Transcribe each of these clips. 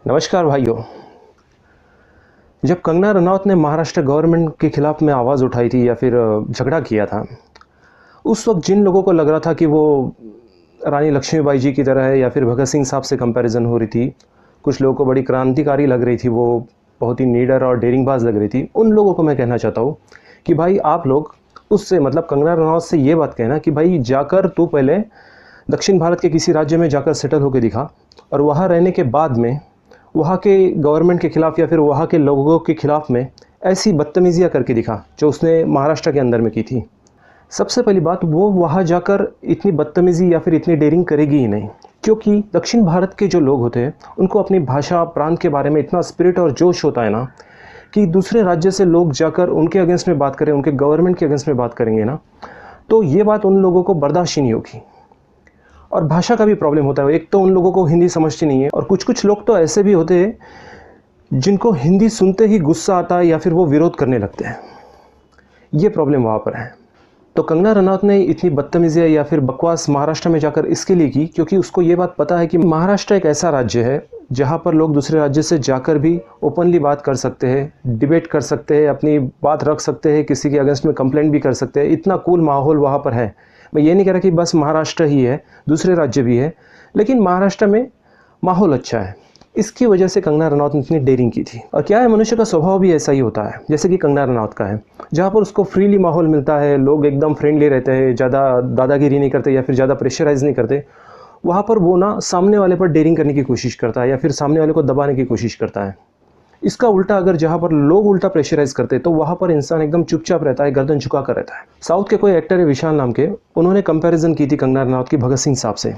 नमस्कार भाइयों। जब कंगना रनौत ने महाराष्ट्र गवर्नमेंट के खिलाफ में आवाज़ उठाई थी या फिर झगड़ा किया था, उस वक्त जिन लोगों को लग रहा था कि वो रानी लक्ष्मीबाई जी की तरह है या फिर भगत सिंह साहब से कंपैरिजन हो रही थी, कुछ लोगों को बड़ी क्रांतिकारी लग रही थी, वो बहुत ही नीडर और डेरिंगबाज लग रही थी, उन लोगों को मैं कहना चाहता हूँ कि भाई आप लोग उससे मतलब कंगना रनौत से ये बात कहना कि भाई जाकर तू पहले दक्षिण भारत के किसी राज्य में जाकर सेटल होकर दिखा और वहाँ रहने के बाद में वहाँ के गवर्नमेंट के ख़िलाफ़ या फिर वहाँ के लोगों के ख़िलाफ़ में ऐसी बदतमीज़ियाँ करके दिखा जो उसने महाराष्ट्र के अंदर में की थी। सबसे पहली बात, वो वहाँ जाकर इतनी बदतमीज़ी या फिर इतनी डेयरिंग करेगी ही नहीं, क्योंकि दक्षिण भारत के जो लोग होते हैं उनको अपनी भाषा प्रांत के बारे में इतना स्पिरिट और जोश होता है ना कि दूसरे राज्य से लोग जाकर उनके अगेंस्ट में बात करें, उनके गवर्नमेंट के अगेंस्ट में बात करेंगे ना, तो ये बात उन लोगों को बर्दाश्त ही नहीं होगी। और भाषा का भी प्रॉब्लम होता है, एक तो उन लोगों को हिंदी समझती नहीं है और कुछ कुछ लोग तो ऐसे भी होते हैं जिनको हिंदी सुनते ही गुस्सा आता है या फिर वो विरोध करने लगते हैं। ये प्रॉब्लम वहाँ पर है। तो कंगना रनौत ने इतनी बदतमीज़ी या फिर बकवास महाराष्ट्र में जाकर इसके लिए की क्योंकि उसको ये बात पता है कि महाराष्ट्र एक ऐसा राज्य है जहाँ पर लोग दूसरे राज्य से जाकर भी ओपनली बात कर सकते हैं, डिबेट कर सकते हैं, अपनी बात रख सकते हैं, किसी के अगेंस्ट में कंप्लेंट भी कर सकते हैं। इतना कूल माहौल वहाँ पर है। मैं ये नहीं कह रहा कि बस महाराष्ट्र ही है, दूसरे राज्य भी है, लेकिन महाराष्ट्र में माहौल अच्छा है। इसकी वजह से कंगना रनौत ने इतनी डेयरिंग की थी। और क्या है, मनुष्य का स्वभाव भी ऐसा ही होता है जैसे कि कंगना रनौत का है, जहाँ पर उसको फ्रीली माहौल मिलता है, लोग एकदम फ्रेंडली रहते हैं, ज़्यादा दादागिरी नहीं करते या फिर ज़्यादा प्रेशराइज नहीं करते, वहाँ पर वो ना सामने वाले पर डेयरिंग करने की कोशिश करता है या फिर सामने वाले को दबाने की कोशिश करता है। इसका उल्टा अगर जहाँ पर लोग उल्टा प्रेशराइज करते हैं तो वहाँ पर इंसान एकदम चुपचाप रहता है, गर्दन झुका कर रहता है। साउथ के कोई एक्टर है विशाल नाम के, उन्होंने कंपैरिजन की थी कंगना रनौत की भगत सिंह साहब से।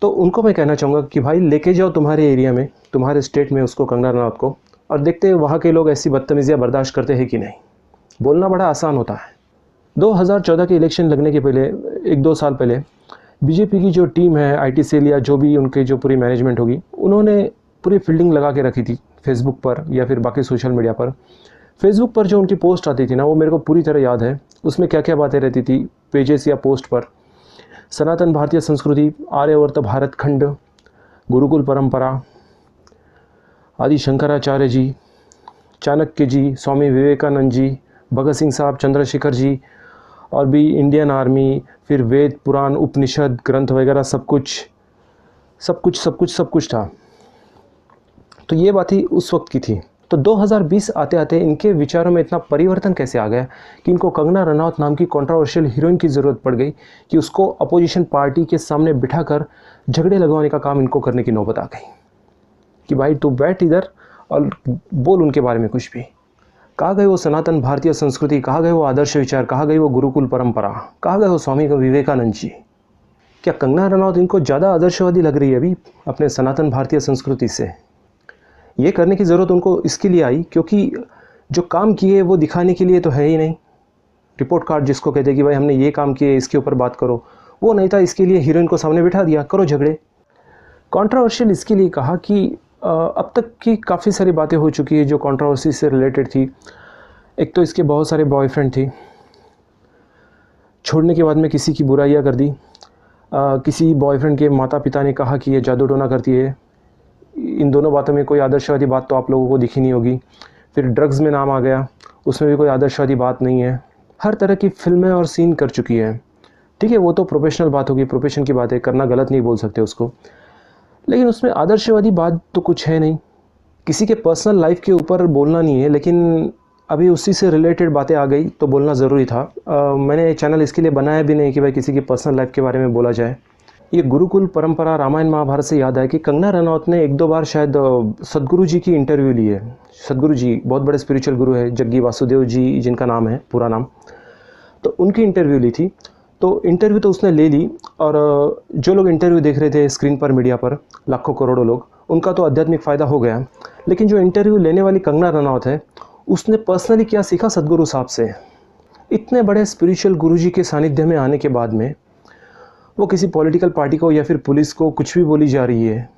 तो उनको मैं कहना चाहूँगा कि भाई लेके जाओ तुम्हारे एरिया में, तुम्हारे स्टेट में उसको, कंगना रनौत को, और देखते हैं वहाँ के लोग ऐसी बदतमीजियाँ बर्दाश्त करते हैं कि नहीं। बोलना बड़ा आसान होता है। 2014 के इलेक्शन लगने के पहले 1-2 साल पहले बीजेपी की जो टीम है, IT सेल या जो भी उनके जो पूरी मैनेजमेंट होगी, उन्होंने पूरी फील्डिंग लगा के रखी थी फेसबुक पर या फिर बाकी सोशल मीडिया पर। फेसबुक पर जो उनकी पोस्ट आती थी ना, वो मेरे को पूरी तरह याद है। उसमें क्या क्या बातें रहती थी पेजेस या पोस्ट पर। सनातन भारतीय संस्कृति, आर्यवर्त भारत खंड, गुरुकुल परंपरा, आदि शंकराचार्य जी, चाणक्य जी, स्वामी विवेकानंद जी, भगत सिंह साहब, चंद्रशेखर जी, और भी इंडियन आर्मी, फिर वेद पुराण उपनिषद ग्रंथ वगैरह सब कुछ था। तो ये बात ही उस वक्त की थी। तो 2020 आते आते इनके विचारों में इतना परिवर्तन कैसे आ गया कि इनको कंगना रनौत नाम की कंट्रोवर्शियल हीरोइन की ज़रूरत पड़ गई कि उसको अपोजिशन पार्टी के सामने बिठाकर झगड़े लगवाने का काम इनको करने की नौबत आ गई कि भाई तू बैठ इधर और बोल उनके बारे में कुछ भी। कहाँ गए वो सनातन भारतीय संस्कृति, कहाँ गए वो आदर्श विचार, कहाँ गई वो गुरुकुल परंपरा, कहाँ गए वो स्वामी विवेकानंद जी। क्या कंगना रनौत इनको ज़्यादा आदर्शवादी लग रही है अभी अपने सनातन भारतीय संस्कृति से? ये करने की ज़रूरत उनको इसके लिए आई क्योंकि जो काम किए वो दिखाने के लिए तो है ही नहीं। रिपोर्ट कार्ड जिसको कहते हैं कि भाई हमने ये काम किए, इसके ऊपर बात करो, वो नहीं था। इसके लिए हीरोइन को सामने बिठा दिया, करो झगड़े। कंट्रोवर्शियल इसके लिए कहा कि अब तक की काफ़ी सारी बातें हो चुकी है जो कंट्रोवर्सी से रिलेटेड थी। एक तो इसके बहुत सारे बॉयफ्रेंड थी, छोड़ने के बाद में किसी की बुराइयाँ कर दी। किसी बॉयफ्रेंड के माता पिता ने कहा कि ये जादू टोना करती है। इन दोनों बातों में कोई आदर्शवादी बात तो आप लोगों को दिखी नहीं होगी। फिर ड्रग्स में नाम आ गया, उसमें भी कोई आदर्शवादी बात नहीं है। हर तरह की फिल्में और सीन कर चुकी है। ठीक है, वो तो प्रोफेशनल बात होगी, प्रोफेशन की बात है, करना गलत नहीं बोल सकते उसको, लेकिन उसमें आदर्शवादी बात तो कुछ है नहीं। किसी के पर्सनल लाइफ के ऊपर बोलना नहीं है, लेकिन अभी उसी से रिलेटेड बातें आ गई तो बोलना ज़रूरी था। मैंने चैनल इसके लिए बनाया भी नहीं कि भाई किसी की पर्सनल लाइफ के बारे में बोला जाए। ये गुरुकुल परंपरा रामायण महाभारत से याद है कि कंगना रनौत ने 1-2 बार शायद सदगुरु जी की इंटरव्यू ली है। सदगुरु जी बहुत बड़े स्पिरिचुअल गुरु है, जग्गी वासुदेव जी जिनका नाम है, पूरा नाम, तो उनकी इंटरव्यू ली थी। तो इंटरव्यू तो उसने ले ली और जो लोग इंटरव्यू देख रहे थे स्क्रीन पर, मीडिया पर, लाखों करोड़ों लोग, उनका तो आध्यात्मिक फ़ायदा हो गया। लेकिन जो इंटरव्यू लेने वाली कंगना रनौत है, उसने पर्सनली क्या सीखा सदगुरु साहब से। इतने बड़े स्पिरिचुअल गुरु जी के सानिध्य में आने के बाद में वो किसी पॉलिटिकल पार्टी को या फिर पुलिस को कुछ भी बोली जा रही है।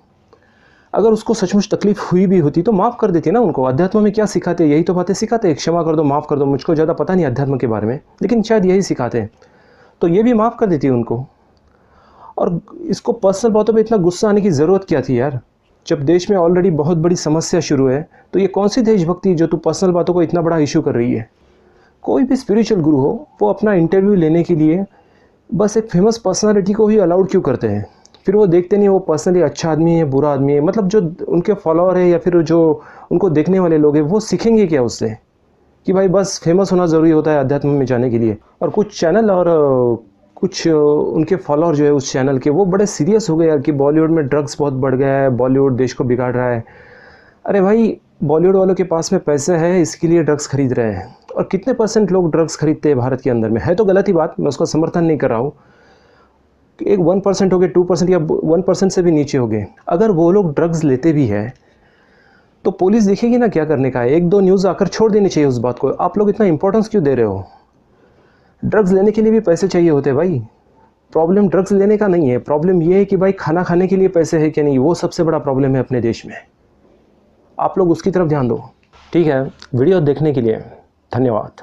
अगर उसको सचमुच तकलीफ हुई भी होती तो माफ़ कर देती ना उनको। अध्यात्म में क्या सिखाते, यही तो बातें सिखाते हैं, क्षमा कर दो, माफ़ कर दो। मुझको ज़्यादा पता नहीं अध्यात्म के बारे में, लेकिन शायद यही सिखाते हैं। तो ये भी माफ़ कर देती है उनको। और इसको पर्सनल बातों पे इतना गुस्सा आने की ज़रूरत क्या थी यार? जब देश में ऑलरेडी बहुत बड़ी समस्या शुरू है, तो ये कौन सी देशभक्ति जो तू पर्सनल बातों को इतना बड़ा इशू कर रही है। कोई भी स्पिरिचुअल गुरु हो, वो अपना इंटरव्यू लेने के लिए बस एक फेमस पर्सनालिटी को ही अलाउड क्यों करते हैं। फिर वो देखते नहीं वो पर्सनली अच्छा आदमी है बुरा आदमी है, मतलब जो उनके फॉलोअर है या फिर जो उनको देखने वाले लोग हैं वो सीखेंगे क्या उससे कि भाई बस फेमस होना ज़रूरी होता है अध्यात्म में जाने के लिए। और कुछ चैनल और कुछ उनके फॉलोअर जो है उस चैनल के, वो बड़े सीरियस हो गए यार कि बॉलीवुड में ड्रग्स बहुत बढ़ गया है, बॉलीवुड देश को बिगाड़ रहा है। अरे भाई, बॉलीवुड वालों के पास में पैसे है, इसके लिए ड्रग्स खरीद रहे हैं। और कितने % लोग ड्रग्स खरीदते हैं भारत के अंदर में, है तो गलत ही बात, मैं उसका समर्थन नहीं कर रहा हूँ। एक 1% हो गए, 2% या 1% से भी नीचे हो गए, अगर वो लोग ड्रग्स लेते भी है तो पुलिस देखेगी ना क्या करने का है। 1-2 न्यूज़ आकर छोड़ देनी चाहिए उस बात को। आप लोग इतना इंपॉर्टेंस क्यों दे रहे हो। ड्रग्स लेने के लिए भी पैसे चाहिए होते भाई। प्रॉब्लम ड्रग्स लेने का नहीं है, प्रॉब्लम ये है कि भाई खाना खाने के लिए पैसे है कि नहीं, वो सबसे बड़ा प्रॉब्लम है अपने देश में। आप लोग उसकी तरफ ध्यान दो। ठीक है, वीडियो देखने के लिए धन्यवाद।